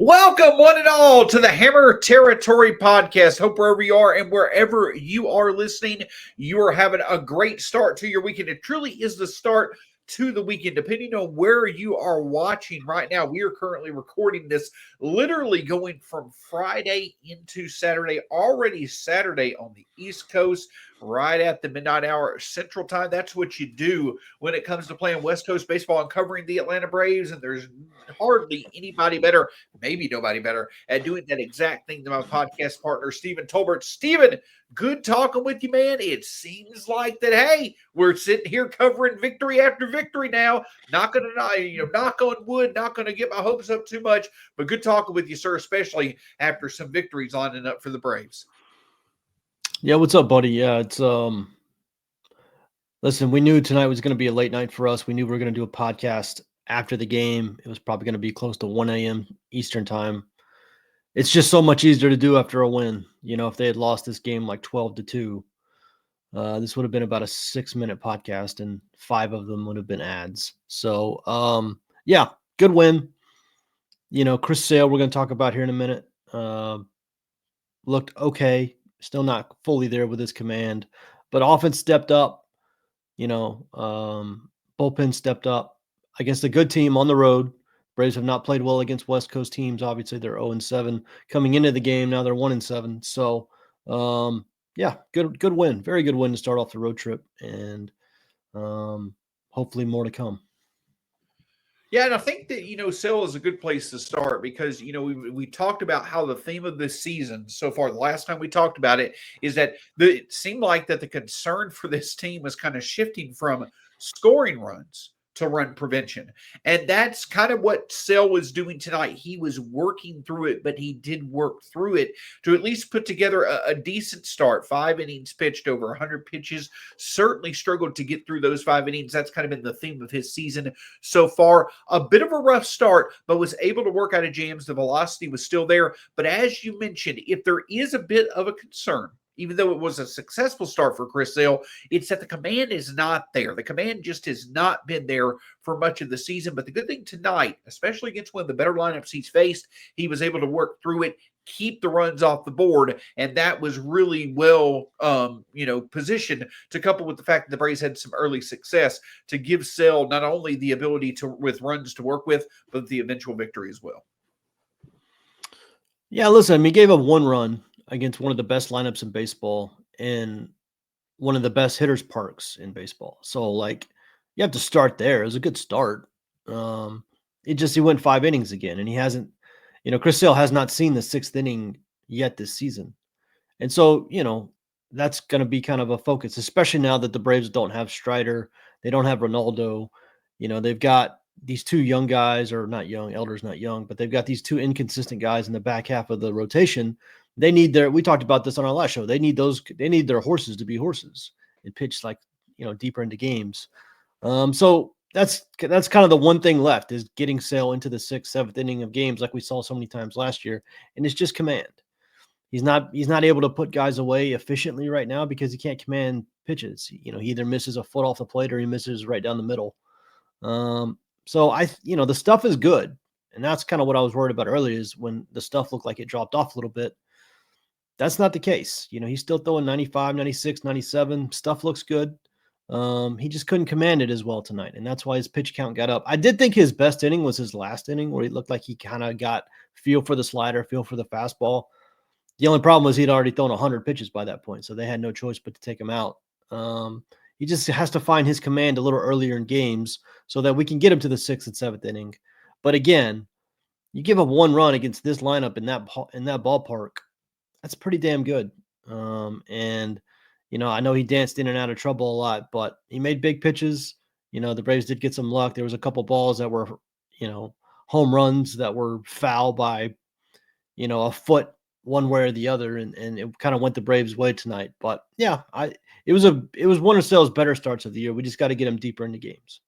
Welcome, one and all, to the Hammer Territory Podcast. Hope wherever you are and wherever you are listening, you are having a great start to your weekend. It truly is the start to the weekend, depending on where you are watching right now. We are currently recording this literally going from Friday into Saturday, already Saturday on the East Coast, right at the midnight hour Central Time. That's what you do when it comes to playing West Coast baseball and covering the Atlanta Braves, and there's hardly anybody better, maybe nobody better, at doing that exact thing than my podcast partner, Stephen Tolbert. Stephen, good talking with you, man. It seems like that, hey, we're sitting here covering victory after victory now. Not going to, knock on wood, not going to get my hopes up too much, but good talking with you, sir, especially after some victories lining up for the Braves. Yeah, what's up, buddy? Yeah, it's listen, we knew tonight was going to be a late night for us. We knew we were going to do a podcast after the game. It was probably going to be close to 1 a.m. Eastern time. It's just so much easier to do after a win. You know, if they had lost this game like 12-2, this would have been about a 6-minute podcast, and 5 of them would have been ads. So, yeah, good win. You know, Chris Sale, we're going to talk about here in a minute. Looked okay. Still not fully there with his command, but offense stepped up. Bullpen stepped up against a good team on the road. Braves have not played well against West Coast teams. Obviously, they're 0-7 coming into the game. Now they're 1-7. So, yeah, good win. Very good win to start off the road trip, and hopefully more to come. Yeah, and I think that, Sale is a good place to start because, we talked about how the theme of this season so far, the last time we talked about it, is that it seemed like that the concern for this team was kind of shifting from scoring runs to run prevention. And that's kind of what Sale was doing tonight. He was working through it, but he did work through it to at least put together a decent start. 5 innings pitched, over 100 pitches. Certainly struggled to get through those 5 innings. That's kind of been the theme of his season so far. A bit of a rough start, but was able to work out of jams. The velocity was still there. But as you mentioned, if there is a bit of a concern, even though it was a successful start for Chris Sale, it's that the command is not there. The command just has not been there for much of the season. But the good thing tonight, especially against one of the better lineups he's faced, he was able to work through it, keep the runs off the board, and that was really well, positioned to couple with the fact that the Braves had some early success to give Sale not only the ability to with runs to work with, but the eventual victory as well. Yeah, listen, he gave up 1 run against one of the best lineups in baseball and one of the best hitters parks in baseball. So, you have to start there. It was a good start. He went 5 innings again, and he hasn't, Chris Sale has not seen the 6th inning yet this season. And so, that's going to be kind of a focus, especially now that the Braves don't have Strider. They don't have Ronaldo. They've got these 2 young guys, or not young, Elder's not young, but they've got these 2 inconsistent guys in the back half of the rotation. They need we talked about this on our last show. They need their horses to be horses and pitch deeper into games. So that's kind of the one thing left, is getting Sale into the 6th, 7th inning of games like we saw so many times last year. And it's just command. He's not able to put guys away efficiently right now because he can't command pitches. He either misses a foot off the plate or he misses right down the middle. So the stuff is good. And that's kind of what I was worried about earlier, is when the stuff looked like it dropped off a little bit. That's not the case. He's still throwing 95, 96, 97. Stuff looks good. He just couldn't command it as well tonight, and that's why his pitch count got up. I did think his best inning was his last inning, where he looked like he kind of got feel for the slider, feel for the fastball. The only problem was he'd already thrown 100 pitches by that point, so they had no choice but to take him out. He just has to find his command a little earlier in games so that we can get him to the 6th and 7th inning. But again, you give up 1 run against this lineup in that ballpark, that's pretty damn good. And I know he danced in and out of trouble a lot, but he made big pitches. The Braves did get some luck. There was a couple balls that were, home runs that were foul by, a foot one way or the other, and it kind of went the Braves' way tonight. But yeah, it was one of Sale's better starts of the year. We just got to get him deeper into games.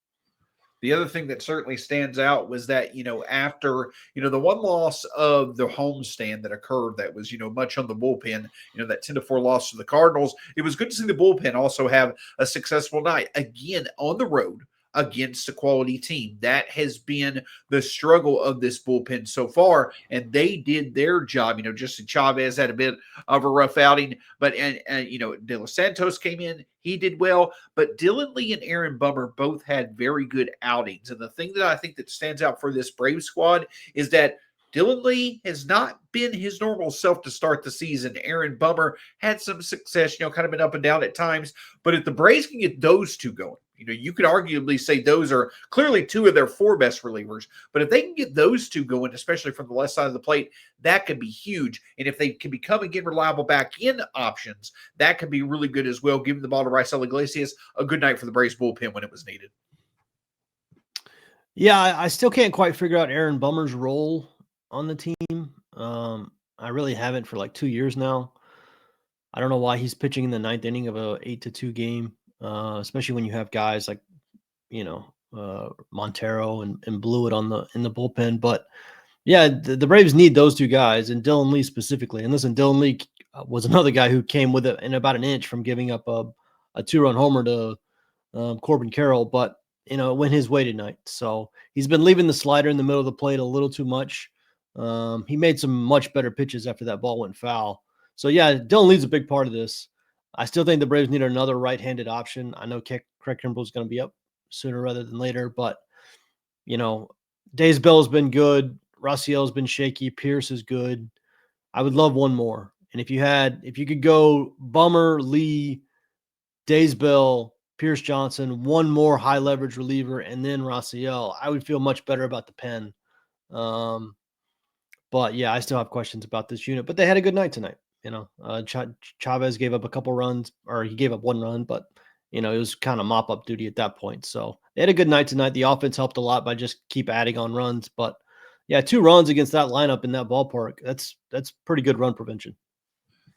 The other thing that certainly stands out was that, after, the one loss of the homestand that occurred that was, much on the bullpen, that 10-4 loss to the Cardinals, it was good to see the bullpen also have a successful night. Again, on the road, against a quality team. That has been the struggle of this bullpen so far, and they did their job. Justin Chavez had a bit of a rough outing, but De Los Santos came in, he did well, but Dylan Lee and Aaron Bummer both had very good outings. And the thing that I think that stands out for this Brave squad is that Dylan Lee has not been his normal self to start the season. Aaron Bummer had some success, kind of been up and down at times. But if the Braves can get those two going, you could arguably say those are clearly two of their four best relievers. But if they can get those two going, especially from the left side of the plate, that could be huge. And if they can become again reliable back end options, that could be really good as well. Giving the ball to Raisel Iglesias, a good night for the Braves bullpen when it was needed. Yeah, I still can't quite figure out Aaron Bummer's role on the team. I really haven't for like 2 years now. I don't know why he's pitching in the ninth inning of a 8-2 game, especially when you have guys like, Montero and Blewett in the bullpen. But yeah, the Braves need those two guys, and Dylan Lee specifically. And listen, Dylan Lee was another guy who came with it in about an inch from giving up a 2-run homer to Corbin Carroll, but it went his way tonight. So he's been leaving the slider in the middle of the plate a little too much. He made some much better pitches after that ball went foul. So yeah, Dylan Lee's a big part of this. I still think the Braves need another right-handed option. I know Craig Kimbrell's going to be up sooner rather than later, but Days Bell's been good. Raciel's been shaky. Pierce is good. I would love one more. And if you could go Bummer, Lee, Days Bell, Pierce Johnson, one more high leverage reliever, and then Raciel, I would feel much better about the pen. But yeah, I still have questions about this unit, but they had a good night tonight. Chavez gave up a couple runs, or he gave up one run, but it was kind of mop up duty at that point. So they had a good night tonight. The offense helped a lot by just keep adding on runs, but yeah, 2 runs against that lineup in that ballpark. That's pretty good run prevention.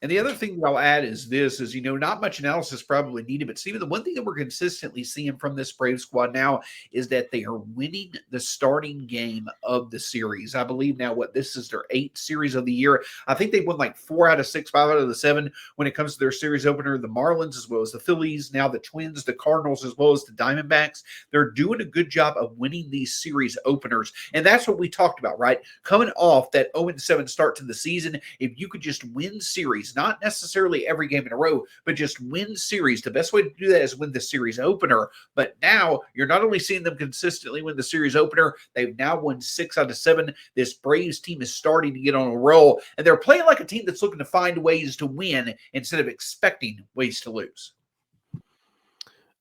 And the other thing that I'll add is not much analysis probably needed, but Steven, the one thing that we're consistently seeing from this Brave squad now is that they are winning the starting game of the series. I believe now this is their 8th series of the year. I think they've won like 4 out of 6, 5 out of the 7 when it comes to their series opener. The Marlins, as well as the Phillies, now the Twins, the Cardinals, as well as the Diamondbacks. They're doing a good job of winning these series openers. And that's what we talked about, right? Coming off that 0-7 start to the season, if you could just win series, not necessarily every game in a row, but just win series. The best way to do that is win the series opener. But now you're not only seeing them consistently win the series opener, they've now won 6 out of 7. This Braves team is starting to get on a roll, and they're playing like a team that's looking to find ways to win instead of expecting ways to lose.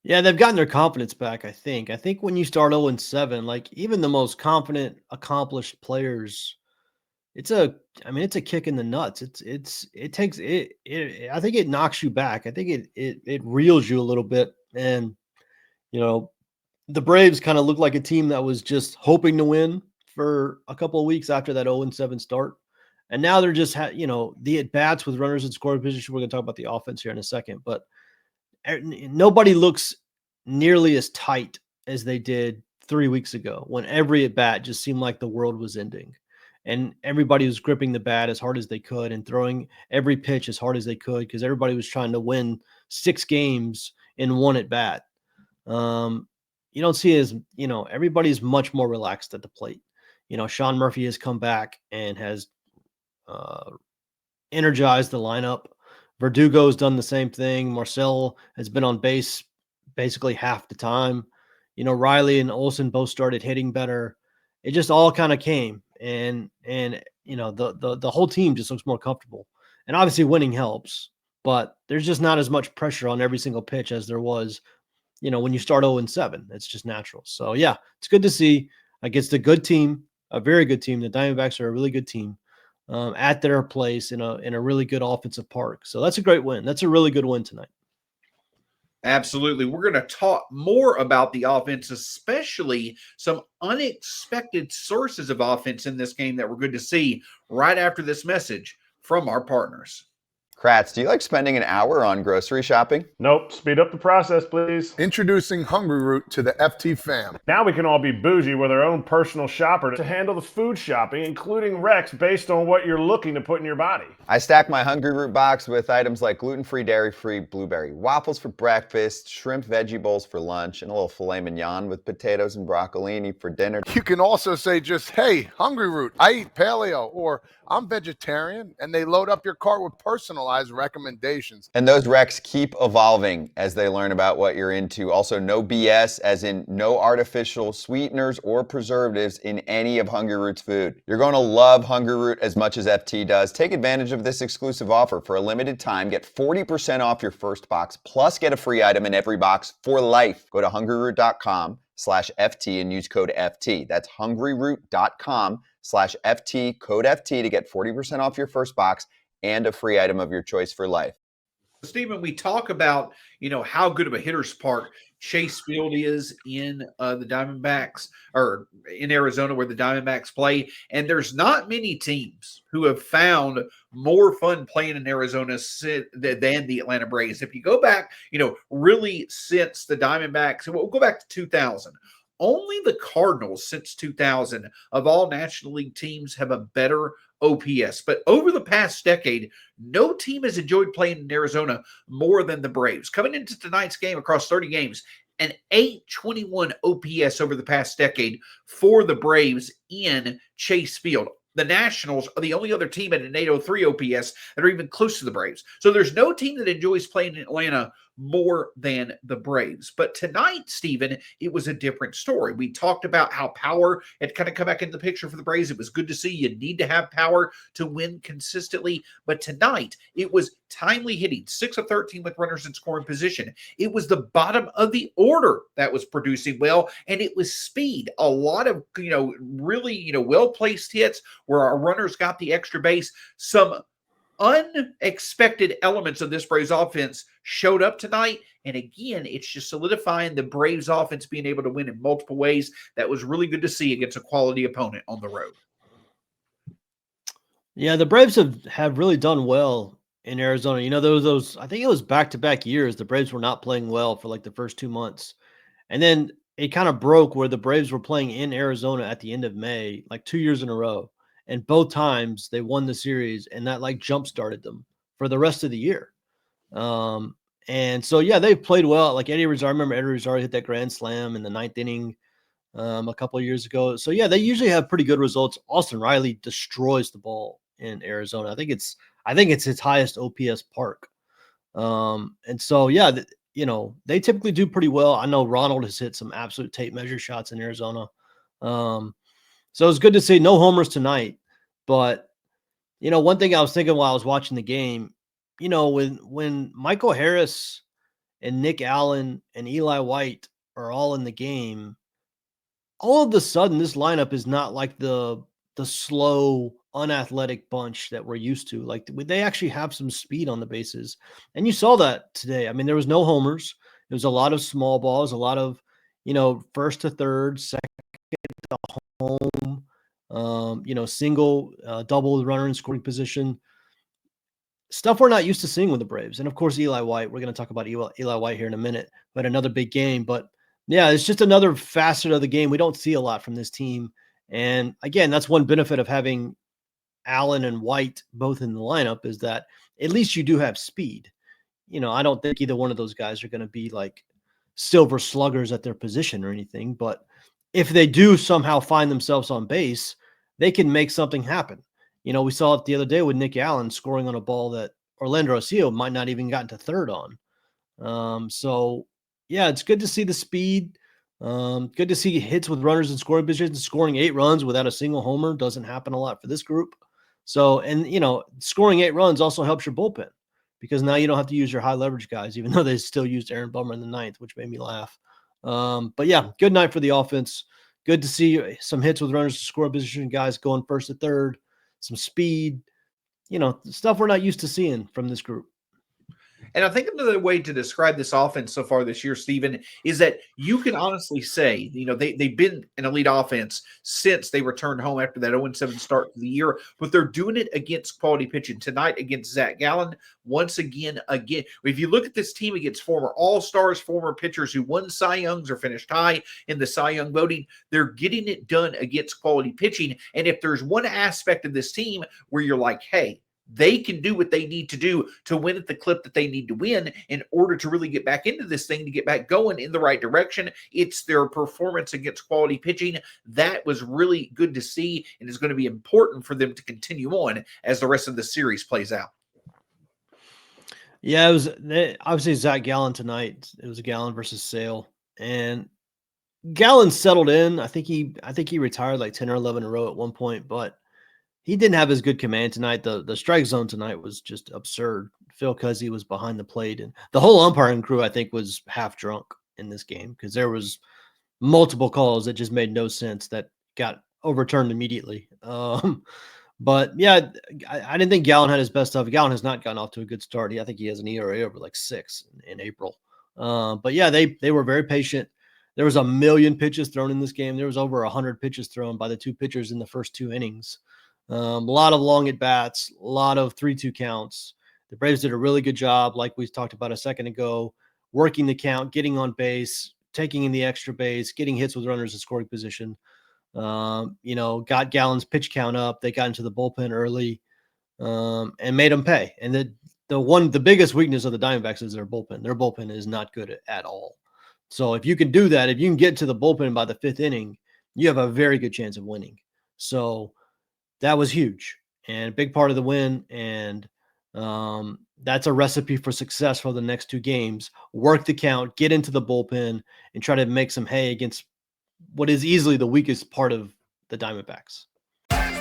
Yeah, they've gotten their confidence back, I think. I think when you start 0-7, like even the most confident, accomplished players, it's a kick in the nuts. I think it knocks you back. I think it reels you a little bit. And, the Braves kind of looked like a team that was just hoping to win for a couple of weeks after that 0-7 start. And now they're just, the at-bats with runners in scoring position. We're going to talk about the offense here in a second, but nobody looks nearly as tight as they did 3 weeks ago when every at-bat just seemed like the world was ending. And everybody was gripping the bat as hard as they could and throwing every pitch as hard as they could because everybody was trying to win 6 games in one at bat. You don't see as, everybody's much more relaxed at the plate. Sean Murphy has come back and has energized the lineup. Verdugo's done the same thing. Marcel has been on base basically half the time. Riley and Olsen both started hitting better. It just all kind of came. And the whole team just looks more comfortable. And obviously winning helps, but there's just not as much pressure on every single pitch as there was, when you start 0-7. It's just natural. So yeah, it's good to see against a good team, a very good team. The Diamondbacks are a really good team at their place in a really good offensive park. So that's a great win. That's a really good win tonight. Absolutely. We're going to talk more about the offense, especially some unexpected sources of offense in this game that we're good to see right after this message from our partners. Kratz, do you like spending an hour on grocery shopping? Nope. Speed up the process, please. Introducing Hungryroot to the FT fam. Now we can all be bougie with our own personal shopper to handle the food shopping, including Rex, based on what you're looking to put in your body. I stack my Hungryroot box with items like gluten-free, dairy-free blueberry waffles for breakfast, shrimp veggie bowls for lunch, and a little filet mignon with potatoes and broccolini for dinner. You can also say just, hey, Hungryroot, I eat paleo, or I'm vegetarian, and they load up your cart with personalized recommendations. And those recs keep evolving as they learn about what you're into. Also, no BS, as in no artificial sweeteners or preservatives in any of Hungryroot's food. You're going to love Hungryroot as much as FT does. Take advantage of this exclusive offer. For a limited time, get 40% off your first box, plus get a free item in every box for life. Go to hungryroot.com/FT and use code FT. That's hungryroot.com/FT, code FT to get 40% off your first box and a free item of your choice for life. Stephen, we talk about, how good of a hitter's park Chase Field is in the Diamondbacks, or in Arizona where the Diamondbacks play. And there's not many teams who have found more fun playing in Arizona than the Atlanta Braves. If you go back, really since the Diamondbacks, we'll go back to 2000. Only the Cardinals since 2000 of all National League teams have a better OPS. But over the past decade, no team has enjoyed playing in Arizona more than the Braves. Coming into tonight's game across 30 games, an 821 OPS over the past decade for the Braves in Chase Field. The Nationals are the only other team at an 803 OPS that are even close to the Braves. So there's no team that enjoys playing in Atlanta more than the Braves. But tonight, Stephen, it was a different story. We talked about how power had kind of come back into the picture for the Braves. It was good to see. You need to have power to win consistently. But tonight, it was timely hitting, 6 of 13 with runners in scoring position. It was the bottom of the order that was producing well, and it was speed. A lot of, really, well-placed hits where our runners got the extra base. Some unexpected elements of this Braves offense showed up tonight. And again, it's just solidifying the Braves offense being able to win in multiple ways. That was really good to see against a quality opponent on the road. Yeah, the Braves have really done well in Arizona. Those I think it was back-to-back years the Braves were not playing well for like the first 2 months. And then it kind of broke where the Braves were playing in Arizona at the end of May, like 2 years in a row. And both times they won the series, and that like jump-started them for the rest of the year. And so, yeah, they've played well. Like Eddie Rosario, I remember Eddie Rosario hit that grand slam in the 9th inning a couple of years ago. So, yeah, they usually have pretty good results. Austin Riley destroys the ball in Arizona. I think it's its highest OPS park. And so, yeah, they typically do pretty well. I know Ronald has hit some absolute tape measure shots in Arizona. So it's good to see no homers tonight. But, one thing I was thinking while I was watching the game, when Michael Harris and Nick Allen and Eli White are all in the game, all of a sudden this lineup is not like the slow, unathletic bunch that we're used to. Like they actually have some speed on the bases. And you saw that today. I mean, there was no homers. It was a lot of small balls, a lot of, first to third, second to home, single, double runner in scoring position. Stuff we're not used to seeing with the Braves. And of course, Eli White, we're going to talk about Eli White here in a minute, but another big game. But yeah, it's just another facet of the game. We don't see a lot from this team. And again, that's one benefit of having Allen and White both in the lineup, is that at least you do have speed. I don't think either one of those guys are going to be like silver sluggers at their position or anything, but if they do somehow find themselves on base, they can make something happen. We saw it the other day with Nick Allen scoring on a ball that Orlando Arcia might not even gotten to third on. So yeah, it's good to see the speed. Good to see hits with runners in scoring positions. Scoring 8 runs without a single homer doesn't happen a lot for this group. So, and scoring 8 runs also helps your bullpen, because now you don't have to use your high leverage guys, even though they still used Aaron Bummer in the 9th, which made me laugh. But yeah, good night for the offense. Good to see some hits with runners in scoring position, guys going first to third, some speed, stuff we're not used to seeing from this group. And I think another way to describe this offense so far this year, Stephen, is that you can honestly say, they've been an elite offense since they returned home after that 0-7 start to the year, but they're doing it against quality pitching. Tonight against Zach Gallen, once again. If you look at this team against former All-Stars, former pitchers who won Cy Youngs or finished high in the Cy Young voting, they're getting it done against quality pitching. And if there's one aspect of this team where you're like, hey, they can do what they need to do to win at the clip that they need to win in order to really get back into this thing, to get back going in the right direction. It's their performance against quality pitching. That was really good to see, and is going to be important for them to continue on as the rest of the series plays out. Yeah, it was obviously Zach Gallen tonight. It was Gallen versus Sale, and Gallen settled in. I think he retired like 10 or 11 in a row at one point, but he didn't have as good command tonight. The strike zone tonight was just absurd. Phil Cuzzy was behind the plate, and the whole umpiring crew, I think, was half drunk in this game because there was multiple calls that just made no sense that got overturned immediately. But yeah, I didn't think Gallen had his best stuff. Gallen has not gotten off to a good start. I think he has an ERA over like 6 in April. But yeah, they were very patient. There was 1 million pitches thrown in this game. There was over 100 pitches thrown by the two pitchers in the first 2 innings. A lot of long at bats, a lot of 3-2 counts. The Braves did a really good job, like we talked about a second ago, working the count, getting on base, taking in the extra base, getting hits with runners in scoring position. Got Gallen's pitch count up. They got into the bullpen early, and made them pay. And the biggest weakness of the Diamondbacks is their bullpen. Their bullpen is not good at all. So if you can do that, if you can get to the bullpen by the 5th inning, you have a very good chance of winning. So that was huge and a big part of the win. And that's a recipe for success for the next 2 games. Work the count, get into the bullpen, and try to make some hay against what is easily the weakest part of the Diamondbacks. Take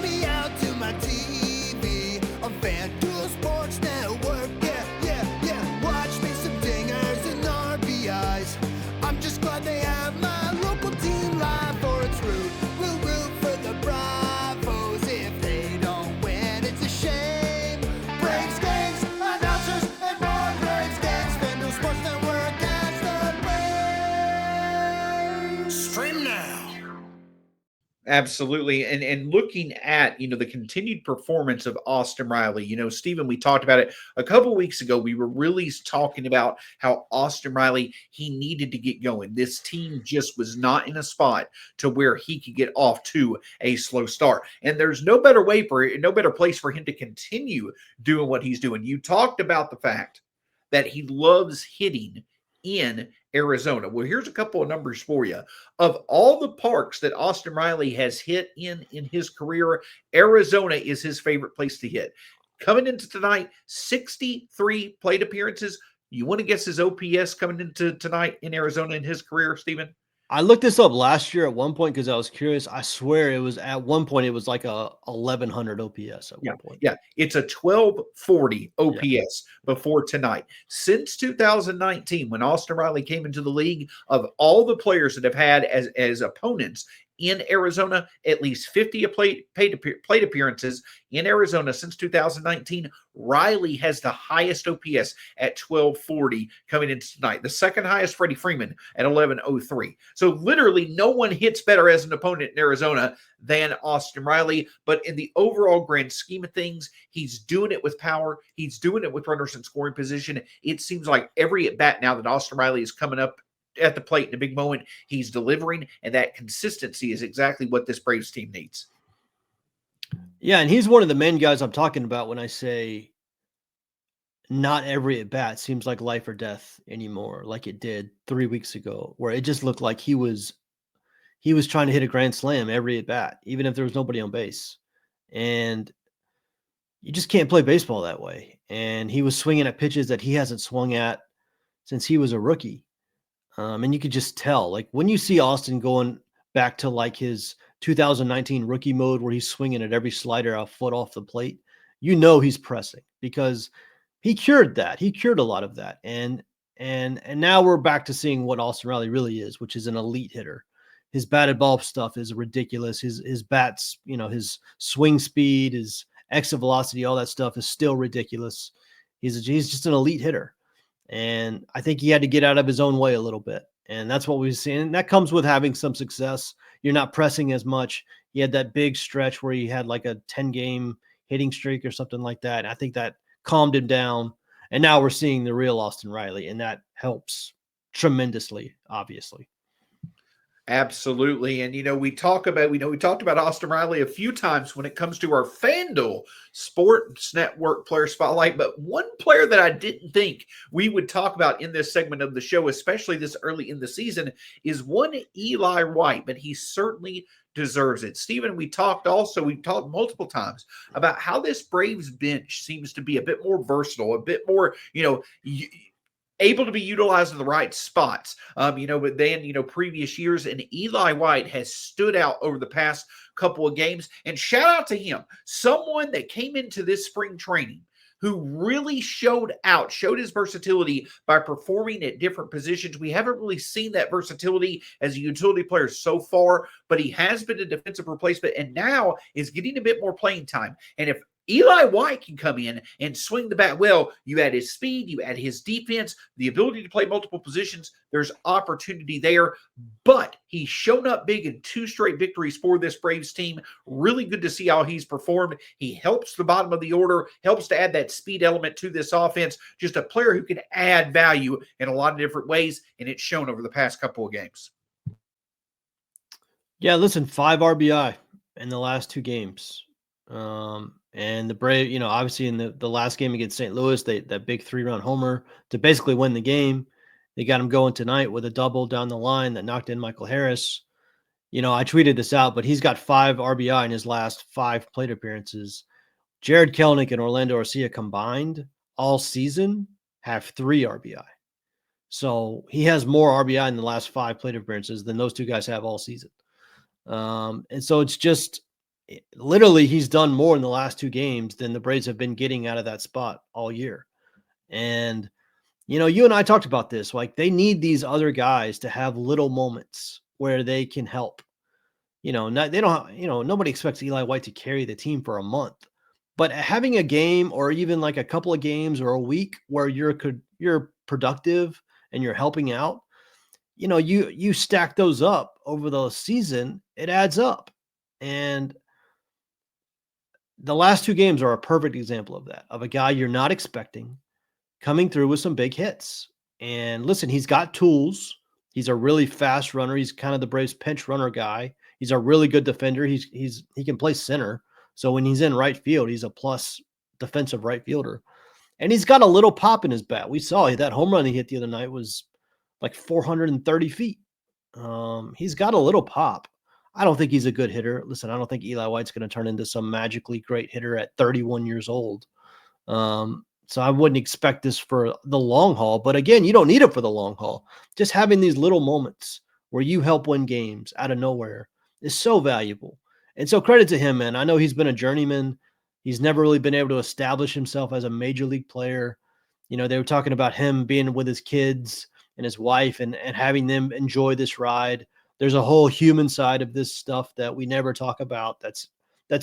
me out to my TV on FanDuel Sports Network. Yeah. Watch me some dingers and RBIs. I'm just glad they have my local team live for its root. We'll root for the Bravos. If they don't win, it's a shame. Braves games, announcers, and more Braves games. FanDuel Sports Network has the Braves. Stream now. Absolutely. And looking at, the continued performance of Austin Riley, Stephen, we talked about it a couple of weeks ago. We were really talking about how Austin Riley, he needed to get going. This team just was not in a spot to where he could get off to a slow start. And there's no better place for him to continue doing what he's doing. You talked about the fact that he loves hitting in Arizona. Well, here's a couple of numbers for you. Of all the parks that Austin Riley has hit in his career, Arizona is his favorite place to hit. Coming into tonight, 63 plate appearances. You want to guess his OPS coming into tonight in Arizona in his career, Stephen? I looked this up last year at one point because I was curious. I swear it was at one point, it was like a 1,100 OPS at one point. Yeah, it's a 1,240 OPS before tonight. Since 2019, when Austin Riley came into the league, of all the players that have had as opponents in Arizona, at least 50 plate appearances in Arizona since 2019, Riley has the highest OPS at 1,240 coming into tonight. The second highest, Freddie Freeman at 1,103. So literally no one hits better as an opponent in Arizona than Austin Riley. But in the overall grand scheme of things, he's doing it with power. He's doing it with runners in scoring position. It seems like every at bat now that Austin Riley is coming up at the plate in a big moment, he's delivering, and that consistency is exactly what this Braves team needs. Yeah, and he's one of the main guys I'm talking about when I say not every at bat seems like life or death anymore, like it did 3 weeks ago, where it just looked like he was trying to hit a grand slam every at bat, even if there was nobody on base. And you just can't play baseball that way. And he was swinging at pitches that he hasn't swung at since he was a rookie. And you could just tell, like when you see Austin going back to like his 2019 rookie mode where he's swinging at every slider a foot off the plate, he's pressing because he cured that. He cured a lot of that. And now we're back to seeing what Austin Riley really is, which is an elite hitter. His batted ball stuff is ridiculous. His bats, his swing speed, his exit velocity, all that stuff is still ridiculous. He's just an elite hitter. And I think he had to get out of his own way a little bit. And that's what we've seen. And that comes with having some success. You're not pressing as much. He had that big stretch where he had like a 10-game hitting streak or something like that. And I think that calmed him down. And now we're seeing the real Austin Riley, and that helps tremendously, obviously. Absolutely. And, we talked about Austin Riley a few times when it comes to our FanDuel Sports Network player spotlight. But one player that I didn't think we would talk about in this segment of the show, especially this early in the season, is one Eli White, but he certainly deserves it. Steven, we've talked multiple times about how this Braves bench seems to be a bit more versatile, a bit more, able to be utilized in the right spots. But then, previous years, and Eli White has stood out over the past couple of games. And shout out to him, someone that came into this spring training who really showed his versatility by performing at different positions. We haven't really seen that versatility as a utility player so far, but he has been a defensive replacement and now is getting a bit more playing time. And if Eli White can come in and swing the bat well, you add his speed, you add his defense, the ability to play multiple positions, there's opportunity there. But he's shown up big in 2 straight victories for this Braves team. Really good to see how he's performed. He helps the bottom of the order, helps to add that speed element to this offense. Just a player who can add value in a lot of different ways, and it's shown over the past couple of games. Yeah, listen, 5 RBI in the last 2 games. And the Braves, obviously in the last game against St. Louis, that big 3-run homer to basically win the game. They got him going tonight with a double down the line that knocked in Michael Harris. I tweeted this out, but he's got 5 RBI in his last 5 plate appearances. Jared Kelenic and Orlando Arcia combined all season have 3 RBI. So he has more RBI in the last 5 plate appearances than those 2 guys have all season. And so it's just literally he's done more in the last 2 games than the Braves have been getting out of that spot all year. And, you and I talked about this, like they need these other guys to have little moments where they can help. Nobody expects Eli White to carry the team for a month, but having a game or even like a couple of games or a week where you're productive and you're helping out, you stack those up over the season, it adds up. And the last 2 games are a perfect example of that, of a guy you're not expecting coming through with some big hits. And listen, he's got tools. He's a really fast runner. He's kind of the Braves pinch runner guy. He's a really good defender. He can play center. So when he's in right field, he's a plus defensive right fielder. And he's got a little pop in his bat. We saw that home run he hit the other night was like 430 feet. He's got a little pop. I don't think he's a good hitter. Listen, I don't think Eli White's going to turn into some magically great hitter at 31 years old. So I wouldn't expect this for the long haul. But again, you don't need it for the long haul. Just having these little moments where you help win games out of nowhere is so valuable. And so credit to him, man. I know he's been a journeyman. He's never really been able to establish himself as a major league player. They were talking about him being with his kids and his wife and having them enjoy this ride. There's a whole human side of this stuff that we never talk about. That's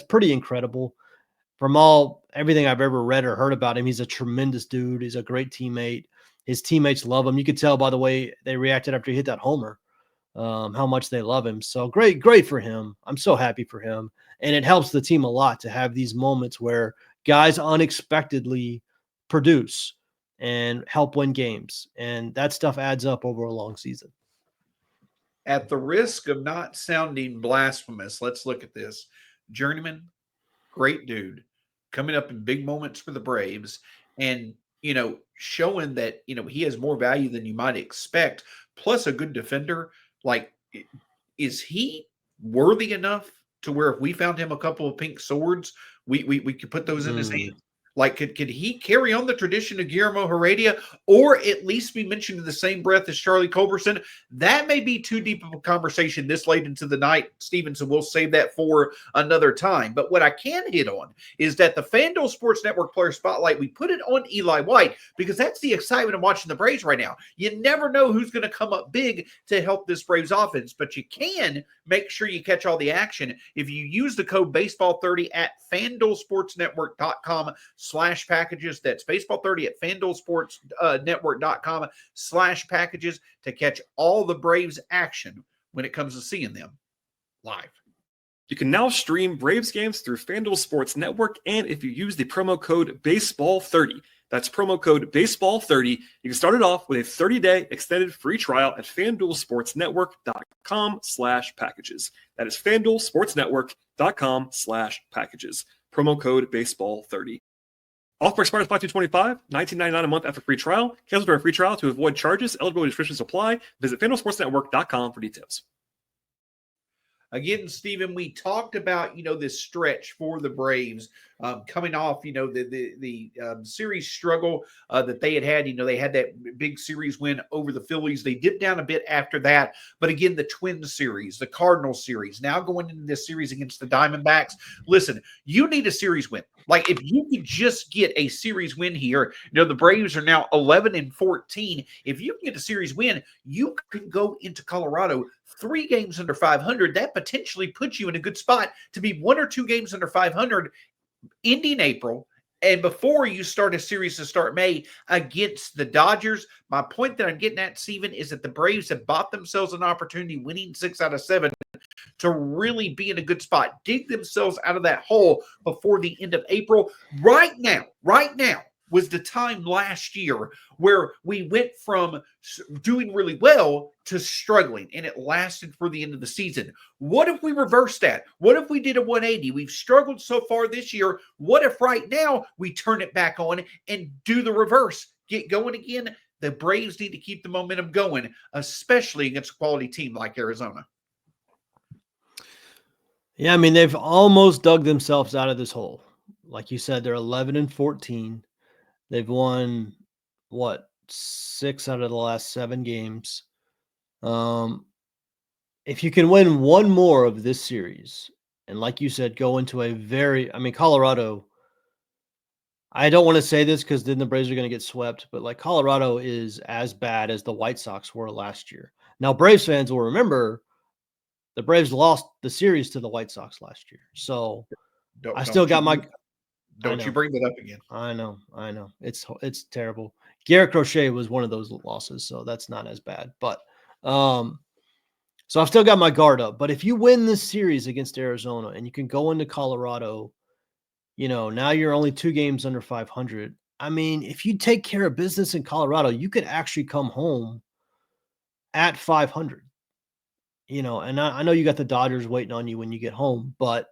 pretty incredible. From everything I've ever read or heard about him, he's a tremendous dude. He's a great teammate. His teammates love him. You could tell by the way they reacted after he hit that homer, how much they love him. So great for him. I'm so happy for him. And it helps the team a lot to have these moments where guys unexpectedly produce and help win games. And that stuff adds up over a long season. At the risk of not sounding blasphemous, let's look at this. Journeyman, great dude, coming up in big moments for the Braves and, showing that, he has more value than you might expect, plus a good defender. Like, is he worthy enough to where if we found him a couple of pink swords, we could put those in his hands? Like, could he carry on the tradition of Guillermo Heredia or at least be mentioned in the same breath as Charlie Culberson? That may be too deep of a conversation this late into the night, Steven, so we'll save that for another time. But what I can hit on is that the FanDuel Sports Network Player Spotlight, we put it on Eli White because that's the excitement of watching the Braves right now. You never know who's going to come up big to help this Braves offense, but you can make sure you catch all the action if you use the code BASEBALL30 at FanDuelSportsNetwork.com. FanDuelSports.com/packages. That's baseball 30 at FanDuelSports.com/packages to catch all the Braves action when it comes to seeing them live. You can now stream Braves games through FanDuel Sports Network, and if you use the promo code BASEBALL30, that's promo code BASEBALL30, you can start it off with a 30-day extended free trial at FanDuelSportsNetwork.com/packages. That is FanDuelSportsNetwork.com/packages. Promo code BASEBALL30. Offer expires 5/2/25, $19.99 a month after free trial. Cancel during free trial to avoid charges. Eligibility restrictions apply. Visit FanDuelSportsNetwork.com for details. Again, Stephen, we talked about, this stretch for the Braves coming off, the series struggle that they had. They had that big series win over the Phillies. They dipped down a bit after that. But again, the Twins series, the Cardinals series, now going into this series against the Diamondbacks. Listen, you need a series win. Like, if you could just get a series win here, the Braves are now 11-14. If you can get a series win, you can go into Colorado 3 games under 500. That potentially puts you in a good spot to be 1 or 2 games under 500 ending April, and before you start a series to start May against the Dodgers. My point that I'm getting at, Steven, is that the Braves have bought themselves an opportunity, winning 6 out of 7, to really be in a good spot, dig themselves out of that hole before the end of April. Right now was the time last year where we went from doing really well to struggling, and it lasted for the end of the season. What if we reversed that? What if we did a 180? We've struggled so far this year. What if right now we turn it back on and do the reverse? Get going again? The Braves need to keep the momentum going, especially against a quality team like Arizona. Yeah, I mean, they've almost dug themselves out of this hole. Like you said, they're 11-14. They've won, 6 out of the last 7 games. If you can win one more of this series, and like you said, go into Colorado, I don't want to say this because then the Braves are going to get swept, but Colorado is as bad as the White Sox were last year. Now, Braves fans will remember the Braves lost the series to the White Sox last year. So Don't you bring that up again. I know. It's terrible. Garrett Crochet was one of those losses, so that's not as bad. But so I've still got my guard up. But if you win this series against Arizona and you can go into Colorado, now you're only 2 games under 500. I mean, if you take care of business in Colorado, you could actually come home at 500. And I know you got the Dodgers waiting on you when you get home, but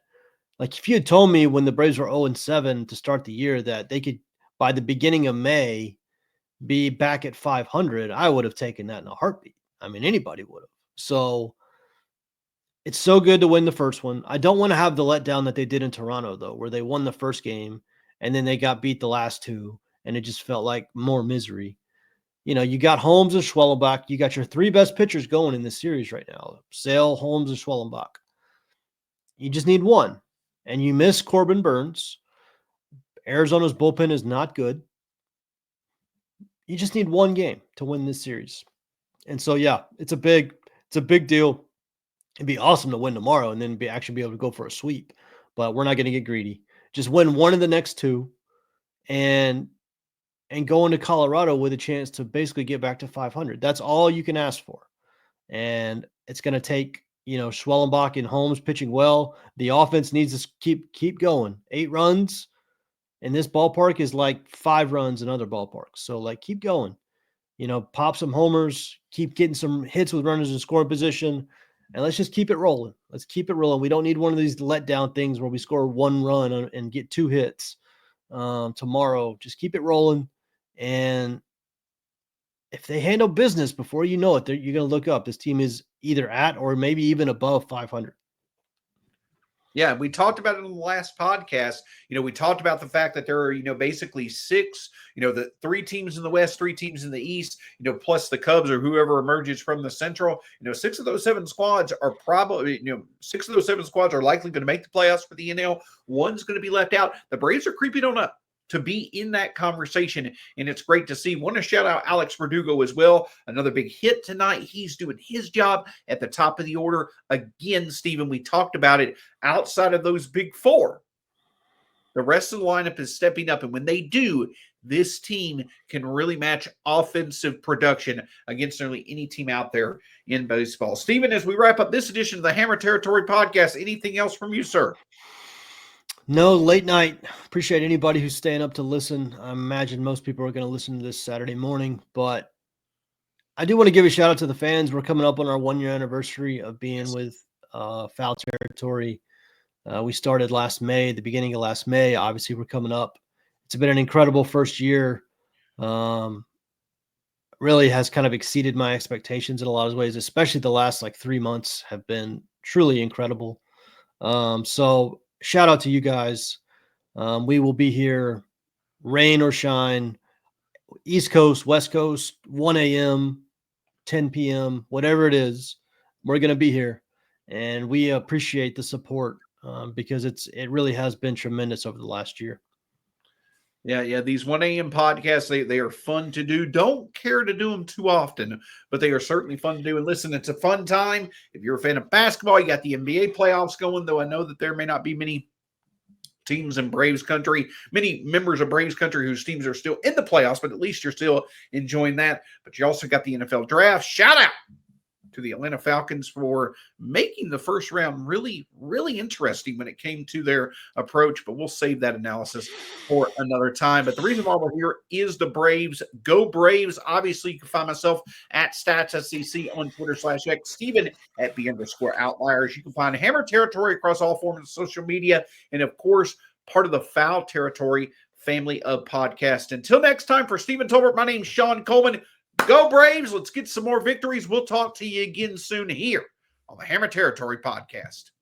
if you had told me when the Braves were 0-7 to start the year that they could, by the beginning of May, be back at 500, I would have taken that in a heartbeat. I mean, anybody would have. So it's so good to win the first one. I don't want to have the letdown that they did in Toronto, though, where they won the first game and then they got beat the last 2, and it just felt like more misery. You got Holmes and Schwellenbach. You got your 3 best pitchers going in this series right now: Sale, Holmes, and Schwellenbach. You just need one. And you miss Corbin Burns. Arizona's bullpen is not good. You just need one game to win this series. And so, yeah, it's a big deal. It'd be awesome to win tomorrow and then actually be able to go for a sweep. But we're not going to get greedy. Just win one of the next 2 and go into Colorado with a chance to basically get back to 500. That's all you can ask for. And it's going to take Schwellenbach and Holmes pitching well. The offense needs to keep going. 8 runs in this ballpark is like 5 runs in other ballparks. So keep going. Pop some homers, keep getting some hits with runners in scoring position, and let's just keep it rolling. Let's keep it rolling. We don't need one of these letdown things where we score 1 run and get 2 hits tomorrow. Just keep it rolling. And if they handle business before you know it, you're going to look up. This team is either at or maybe even above 500. Yeah, we talked about it in the last podcast. We talked about the fact that there are, basically 6, the 3 teams in the West, 3 teams in the East, plus the Cubs or whoever emerges from the Central. 6 of those 7 squads are probably, 6 of those 7 squads are likely going to make the playoffs for the NL. One's going to be left out. The Braves are creeping on up to be in that conversation, and it's great to see. Want to shout out Alex Verdugo as well. Another big hit tonight. He's doing his job at the top of the order. Again, Stephen, we talked about it. Outside of those big 4, The rest of the lineup is stepping up. And when they do, this team can really match offensive production against nearly any team out there in baseball. Steven, as we wrap up this edition of the Hammer Territory podcast, anything else from you, sir? No, late night. Appreciate anybody who's staying up to listen. I imagine most people are going to listen to this Saturday morning, but I do want to give a shout out to the fans. We're coming up on our 1-year anniversary of being with Foul Territory. We started last May, the beginning of last May. Obviously, we're coming up. It's been an incredible first year. Really has kind of exceeded my expectations in a lot of ways, especially the last 3 months have been truly incredible. So shout out to you guys. We will be here, rain or shine, East Coast, West Coast, 1 a.m., 10 p.m., whatever it is, we're going to be here. And we appreciate the support because it really has been tremendous over the last year. Yeah. These 1 a.m. podcasts, they are fun to do. Don't care to do them too often, but they are certainly fun to do. And listen, it's a fun time. If you're a fan of basketball, you got the NBA playoffs going, though I know that there may not be many teams in Braves country, many members of Braves country whose teams are still in the playoffs, but at least you're still enjoying that. But you also got the NFL draft. Shout out to the Atlanta Falcons for making the first round really, really interesting when it came to their approach, but we'll save that analysis for another time. But the reason why we're here is the Braves. Go Braves. Obviously, you can find myself at StatsSCC on Twitter/X, Steven at @B_outliers. You can find Hammer Territory across all forms of social media, and of course, part of the Foul Territory family of podcasts. Until next time, for Steven Tolbert, my name's Shawn Coleman. Go Braves. Let's get some more victories. We'll talk to you again soon here on the Hammer Territory podcast.